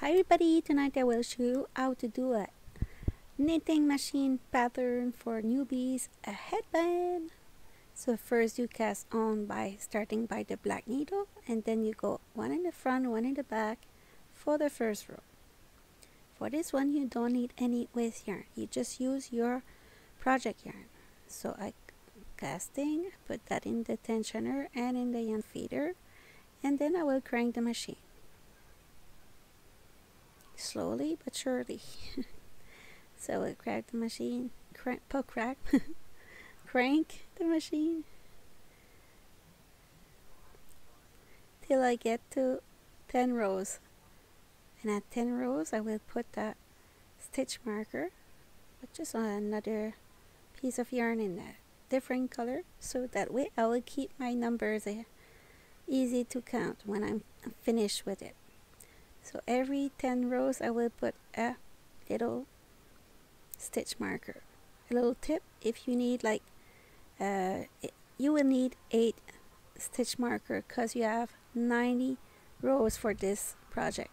Hi everybody, tonight I will show you how to do a knitting machine pattern for newbies, a headband. So first you cast on by starting by the black needle, and then you go one in the front, one in the back for the first row. For this one you don't need any waste yarn, you just use your project yarn. So I casting, put that in the tensioner and in the yarn feeder, and then I will crank the machine. Slowly but surely. So I crank the machine, crank the machine till I get to 10 rows. And at 10 rows I will put a stitch marker, which is another piece of yarn in a different color, so that way I will keep my numbers easy to count when I'm finished with it. So every 10 rows I will put a little stitch marker. A little tip, if you need you will need 8 stitch marker because you have 90 rows for this project.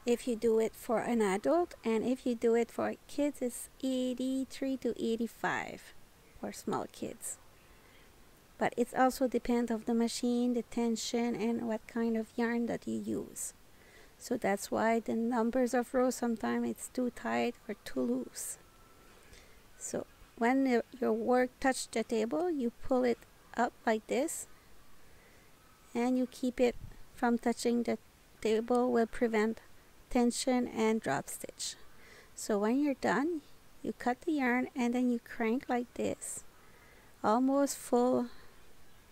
If you do it for an adult, and if you do it for kids, it's 83 to 85 for small kids. But it also depends on the machine, the tension, and what kind of yarn that you use. So that's why the numbers of rows sometimes it's too tight or too loose. So when your work touches the table, you pull it up like this, and you keep it from touching the table, will prevent tension and drop stitch. So when you're done, you cut the yarn and then you crank like this, almost full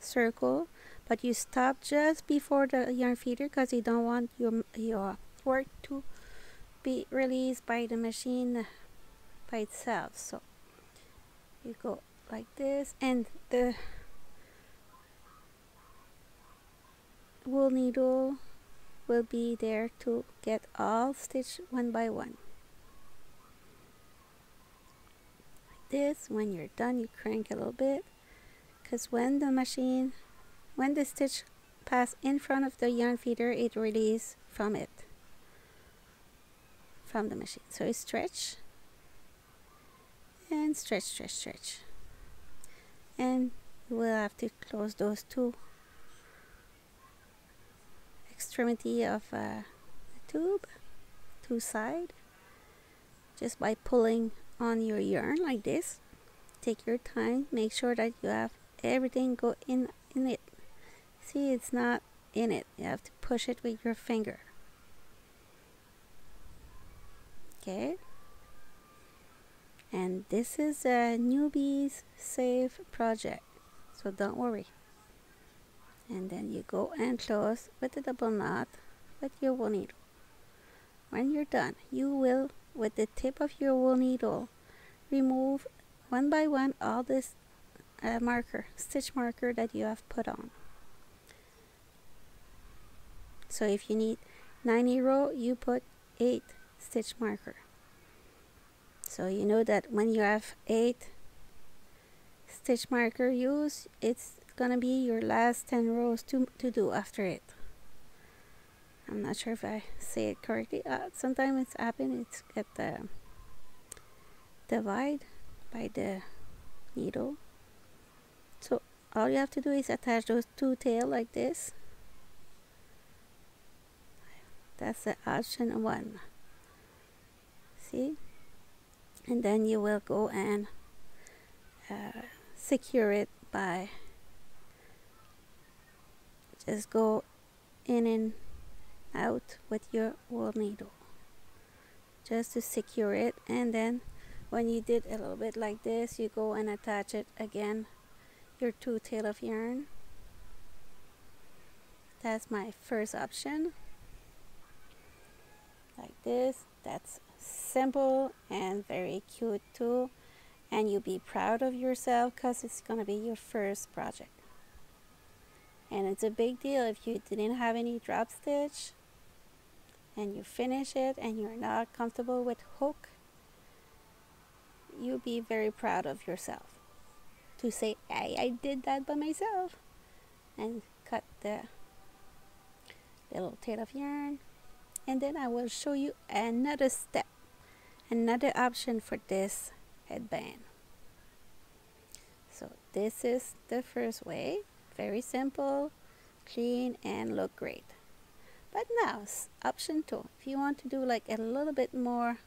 circle, but you stop just before the yarn feeder because you don't want your work to be released by the machine by itself. So you go like this, and the wool needle will be there to get all stitched one by one. Like this. When you're done, you crank a little bit, because when the stitch pass in front of the yarn feeder, it releases from the machine. So you stretch and stretch, and you will have to close those two extremity of the tube, two side, just by pulling on your yarn like this. Take your time, make sure that you have everything go in it. See, it's not in it, you have to push it with your finger. Okay, and this is a newbies safe project, so don't worry. And then you go and close with a double knot with your wool needle. When you're done, you will, with the tip of your wool needle, remove one by one all this stitch marker that you have put on. So if you need 90 row, you put 8 stitch marker. So you know that when you have 8 stitch marker used, it's gonna be your last 10 rows to do after it. I'm not sure if I say it correctly. Sometimes it's happened, it's get divide by the needle. So all you have to do is attach those two tails like this. That's the option 1. See? And then you will go and secure it by just go in and out with your wool needle just to secure it. And then when you did a little bit like this, you go and attach it again, your two tail of yarn. That's my first option, like this. That's simple and very cute too, and you'll be proud of yourself because it's gonna be your first project. And it's a big deal if you didn't have any drop stitch and you finish it and you're not comfortable with hook, you'll be very proud of yourself to say, hey, I did that by myself. And cut the little tail of yarn and then I will show you another step, another option for this headband. So this is the first way, very simple, clean, and look great. But now option 2, if you want to do like a little bit more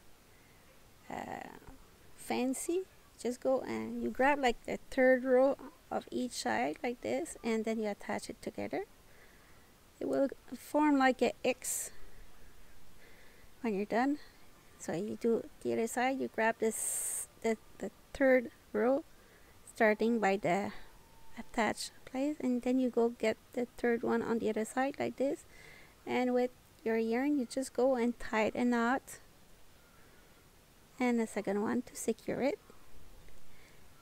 fancy, just go and you grab like the third row of each side like this, and then you attach it together. It will form like an X when you're done. So you do the other side, you grab this the third row starting by the attach place, and then you go get the third one on the other side like this, and with your yarn you just go and tie a knot and a second one to secure it,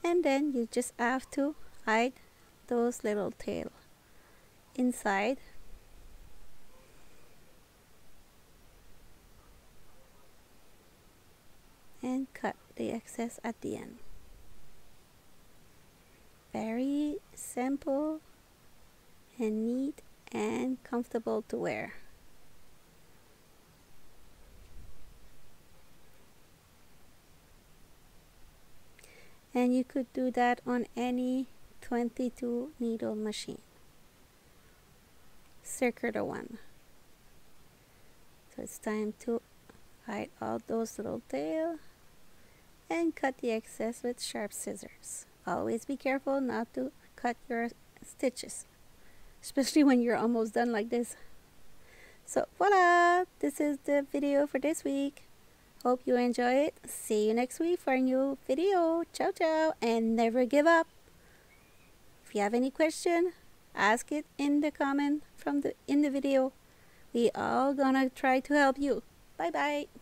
and then you just have to hide those little tail inside and cut the excess at the end. Very simple and neat and comfortable to wear. And you could do that on any 22 needle machine, circular one. So it's time to hide all those little tail and cut the excess with sharp scissors. Always be careful not to cut your stitches, especially when you're almost done like this. So voila, this is the video for this week. Hope you enjoy it. See you next week for a new video. Ciao ciao, and never give up. If you have any question, ask it in the comment in the video. We all gonna try to help you. Bye bye.